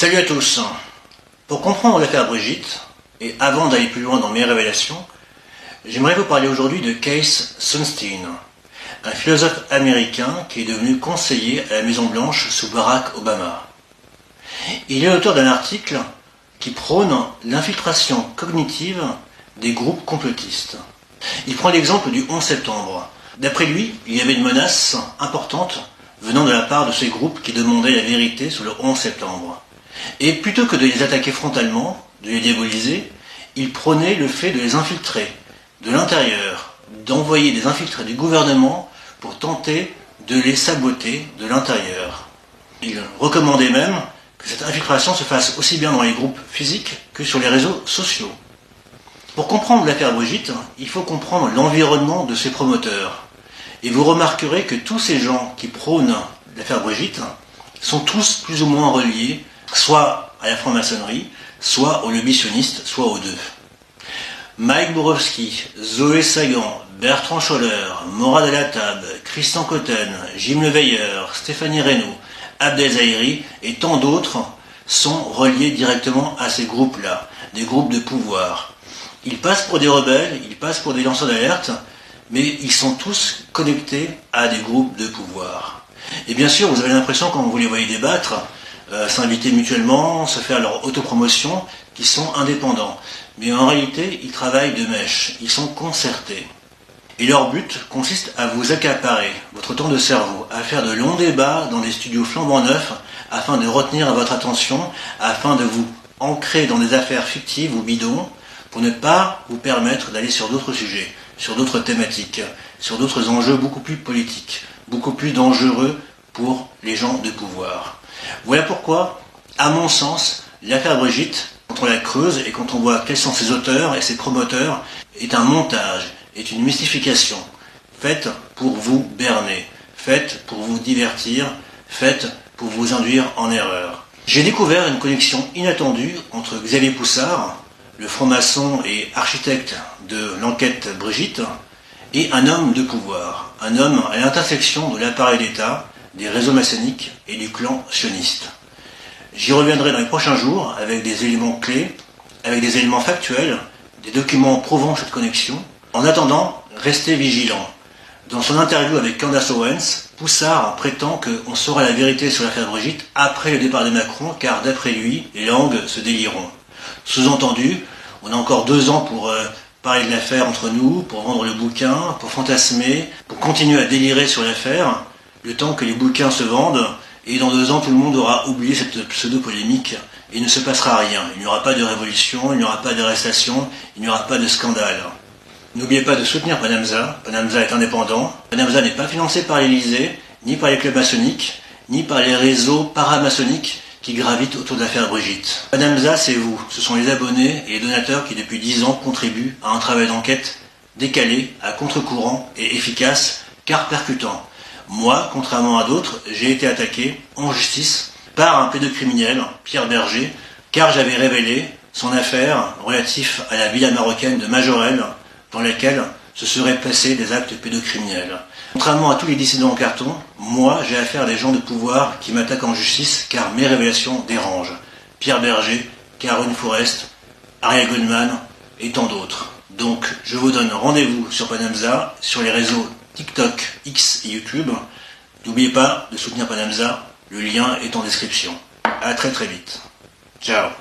Salut à tous. Pour comprendre l'affaire Brigitte, et avant d'aller plus loin dans mes révélations, j'aimerais vous parler aujourd'hui de Keith Sunstein, un philosophe américain qui est devenu conseiller à la Maison-Blanche sous Barack Obama. Il est l'auteur d'un article qui prône l'infiltration cognitive des groupes complotistes. Il prend l'exemple du 11 septembre. D'après lui, il y avait une menace importante venant de la part de ces groupes qui demandaient la vérité sur le 11 septembre. Et plutôt que de les attaquer frontalement, de les diaboliser, il prônait le fait de les infiltrer de l'intérieur, d'envoyer des infiltrés du gouvernement pour tenter de les saboter de l'intérieur. Il recommandait même que cette infiltration se fasse aussi bien dans les groupes physiques que sur les réseaux sociaux. Pour comprendre l'affaire Brigitte, il faut comprendre l'environnement de ses promoteurs. Et vous remarquerez que tous ces gens qui prônent l'affaire Brigitte sont tous plus ou moins reliés, soit à la franc-maçonnerie, soit aux lobbies sionistes, soit aux deux. Mike Borowski, Zoé Sagan, Bertrand Scholler, Morad El-Attab, Christian Cotten, Jim Leveilleur, Stéphanie Reynaud, Abdel Zahiri et tant d'autres sont reliés directement à ces groupes-là, des groupes de pouvoir. Ils passent pour des rebelles, ils passent pour des lanceurs d'alerte, mais ils sont tous connectés à des groupes de pouvoir. Et bien sûr, vous avez l'impression, quand vous les voyez débattre, s'inviter mutuellement, se faire leur autopromotion, qu'ils sont indépendants. Mais en réalité, ils travaillent de mèche, ils sont concertés. Et leur but consiste à vous accaparer votre temps de cerveau, à faire de longs débats dans des studios flambant neufs, afin de retenir votre attention, afin de vous ancrer dans des affaires fictives ou bidons, pour ne pas vous permettre d'aller sur d'autres sujets, sur d'autres thématiques, sur d'autres enjeux beaucoup plus politiques, beaucoup plus dangereux pour les gens de pouvoir. Voilà pourquoi, à mon sens, l'affaire Brigitte, quand on la creuse et quand on voit quels sont ses auteurs et ses promoteurs, est un montage, est une mystification, faite pour vous berner, faite pour vous divertir, faite pour vous induire en erreur. J'ai découvert une connexion inattendue entre Xavier Poussard, le franc-maçon et architecte de l'enquête Brigitte, et un homme de pouvoir, un homme à l'intersection de l'appareil d'État, des réseaux maçonniques et du clan sioniste. J'y reviendrai dans les prochains jours avec des éléments clés, avec des éléments factuels, des documents prouvant cette connexion. En attendant, restez vigilants. Dans son interview avec Candace Owens, Poussard prétend qu'on saura la vérité sur l'affaire Brigitte après le départ de Macron, car d'après lui, les langues se délieront. Sous-entendu, on a encore 2 ans pour parler de l'affaire entre nous, pour vendre le bouquin, pour fantasmer, pour continuer à délirer sur l'affaire, le temps que les bouquins se vendent, et dans 2 ans, tout le monde aura oublié cette pseudo-polémique, et il ne se passera rien. Il n'y aura pas de révolution, il n'y aura pas d'arrestation, il n'y aura pas de scandale. N'oubliez pas de soutenir Panamza. Panamza est indépendant. Panamza n'est pas financé par l'Élysée, ni par les clubs maçonniques, ni par les réseaux paramaçonniques qui gravitent autour de l'affaire Brigitte. Panamza, c'est vous. Ce sont les abonnés et les donateurs qui, depuis 10 ans, contribuent à un travail d'enquête décalé, à contre-courant et efficace, car percutant. Moi, contrairement à d'autres, j'ai été attaqué en justice par un pédocriminel, Pierre Berger, car j'avais révélé son affaire relative à la villa marocaine de Majorelle, dans laquelle se seraient passés des actes pédocriminels. Contrairement à tous les dissidents en carton, moi, j'ai affaire à des gens de pouvoir qui m'attaquent en justice, car mes révélations dérangent. Pierre Berger, Caroline Forest, Ariel Goldman et tant d'autres. Donc, je vous donne rendez-vous sur Panamza, sur les réseaux TikTok, X et YouTube. N'oubliez pas de soutenir Panamza, le lien est en description. À très très vite. Ciao.